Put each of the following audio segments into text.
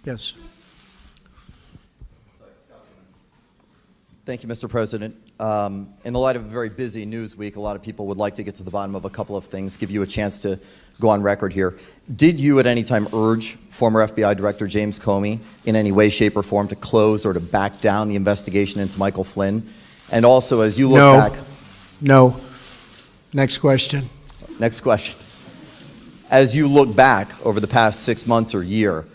Yes. Thank you, Mr. President. In the light of a very busy news week, a lot of people would like to get to the bottom of a couple of things, give you a chance to go on record here. Did you at any time urge former FBI Director James Comey in any way, shape, or form to close or to back down the investigation into Michael Flynn? And also, as you look back... No. Next question. Next question. As you look back over the past 6 months or year,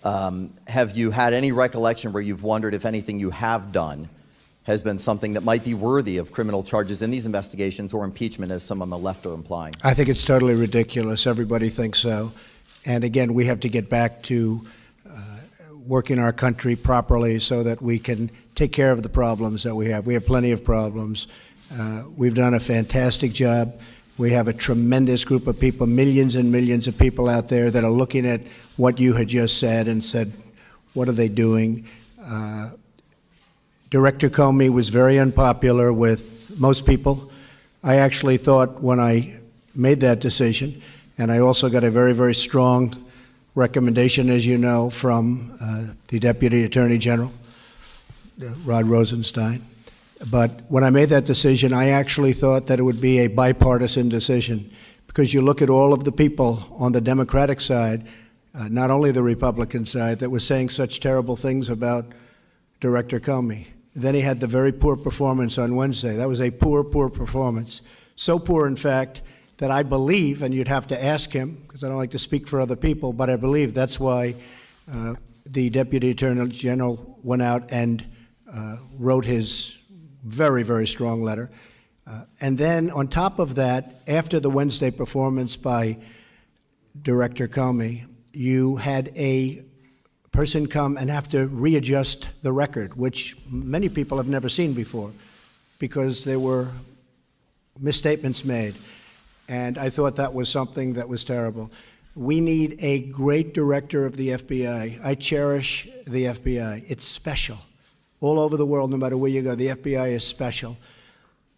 have you had any recollection where you've wondered if anything you have done has been something that might be worthy of criminal charges in these investigations or impeachment, as some on the left are implying? I think it's totally ridiculous. Everybody thinks so. And again, we have to get back to working our country properly so that we can take care of the problems that we have. We have plenty of problems. We've done a fantastic job. We have a tremendous group of people, millions and millions of people out there that are looking at what you had just said and said, what are they doing? Director Comey was very unpopular with most people. I actually thought when I made that decision, and I also got a very, very strong recommendation, as you know, from the Deputy Attorney General, Rod Rosenstein. But when I made that decision, I actually thought that it would be a bipartisan decision, because you look at all of the people on the Democratic side, not only the Republican side, that was saying such terrible things about Director Comey. Then he had the very poor performance on Wednesday. That was a poor, poor performance. So poor, in fact, that I believe, and you'd have to ask him, because I don't like to speak for other people, but I believe that's why the Deputy Attorney General went out and wrote his very, very strong letter. And then on top of that, after the Wednesday performance by Director Comey, you had a person come and have to readjust the record, which many people have never seen before, because there were misstatements made. And I thought that was something that was terrible. We need a great director of the FBI. I cherish the FBI. It's special. All over the world, no matter where you go, the FBI is special.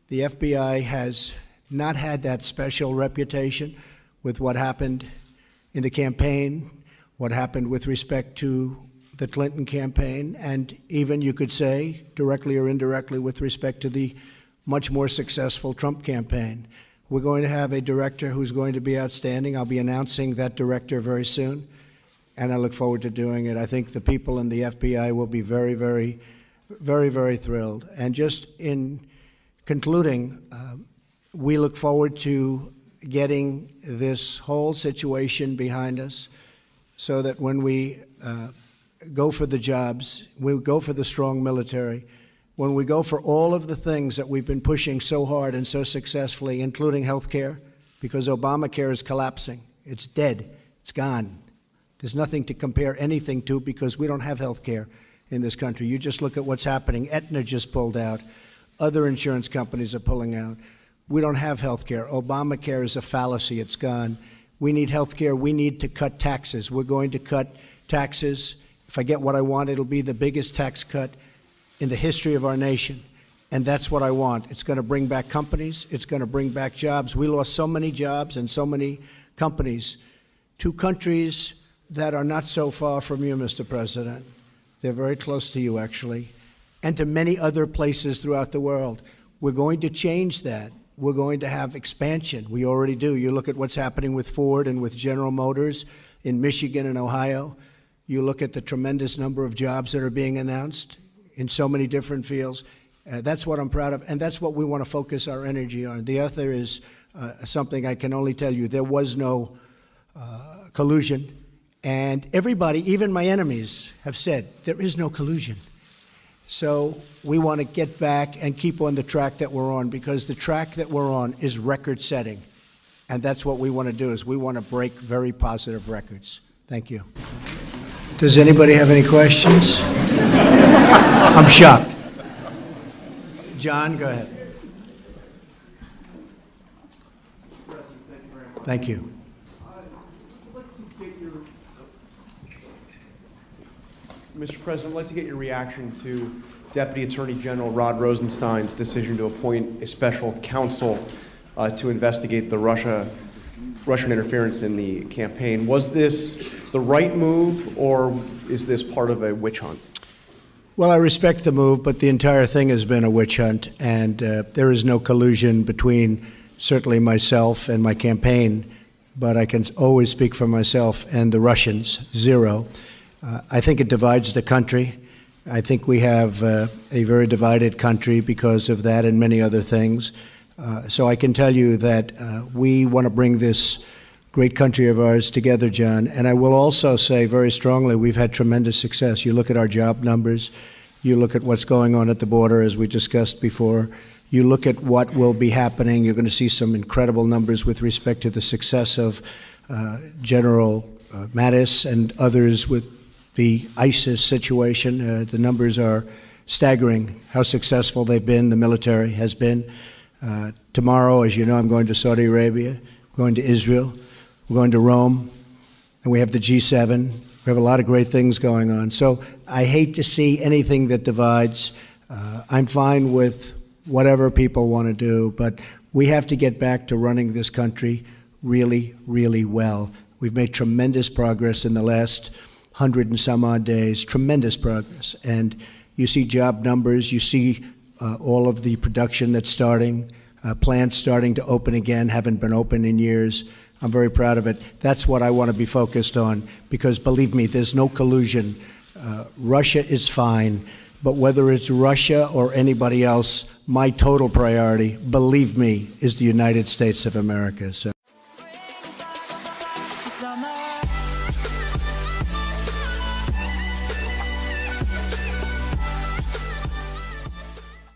The FBI has not had that special reputation with what happened in the campaign, what happened with respect to the Clinton campaign, and even, you could say, directly or indirectly, with respect to the much more successful Trump campaign. We're going to have a director who's going to be outstanding. I'll be announcing that director very soon, and I look forward to doing it. I think the people in the FBI will be very, very, very, very thrilled. And just in concluding, we look forward to getting this whole situation behind us, so that when we go for the jobs, we go for the strong military, when we go for all of the things that we've been pushing so hard and so successfully, including health care, because Obamacare is collapsing. It's dead. It's gone. There's nothing to compare anything to, because we don't have health care in this country. You just look at what's happening. Aetna just pulled out. Other insurance companies are pulling out. We don't have health care. Obamacare is a fallacy. It's gone. We need health care. We need to cut taxes. We're going to cut taxes. If I get what I want, it'll be the biggest tax cut in the history of our nation. And that's what I want. It's going to bring back companies. It's going to bring back jobs. We lost so many jobs and so many companies to countries that are not so far from you, Mr. President. They're very close to you, actually, and to many other places throughout the world. We're going to change that. We're going to have expansion. We already do. You look at what's happening with Ford and with General Motors in Michigan and Ohio. You look at the tremendous number of jobs that are being announced in so many different fields. That's what I'm proud of, and that's what we want to focus our energy on. The other is something I can only tell you. There was no collusion, and everybody, even my enemies, have said there is no collusion. So we want to get back and keep on the track that we're on, because the track that we're on is record-setting, and that's what we want to do, is we want to break very positive records. Thank you. Does anybody have any questions? I'm shocked. John, go ahead. Thank you. Mr. President, I'd like to get your reaction to Deputy Attorney General Rod Rosenstein's decision to appoint a special counsel to investigate the Russian interference in the campaign. Was this the right move, or is this part of a witch hunt? Well, I respect the move, but the entire thing has been a witch hunt, and there is no collusion between certainly myself and my campaign, but I can always speak for myself and the Russians, zero. I think it divides the country. I think we have a very divided country because of that and many other things. So I can tell you that we want to bring this great country of ours together, John. And I will also say very strongly, we've had tremendous success. You look at our job numbers, you look at what's going on at the border, as we discussed before, you look at what will be happening, you're going to see some incredible numbers with respect to the success of General Mattis and others with the ISIS situation. The numbers are staggering, how successful they've been, the military has been. Tomorrow, as you know, I'm going to Saudi Arabia, going to Israel, we're going to Rome, and we have the G7. We have a lot of great things going on. So I hate to see anything that divides. I'm fine with whatever people want to do, but we have to get back to running this country really, really well. We've made tremendous progress in the last 100 and some odd days, tremendous progress. And you see job numbers, you see all of the production that's starting, plants starting to open again, haven't been open in years. I'm very proud of it. That's what I want to be focused on, because believe me, there's no collusion. Russia is fine, but whether it's Russia or anybody else, my total priority, believe me, is the United States of America. So.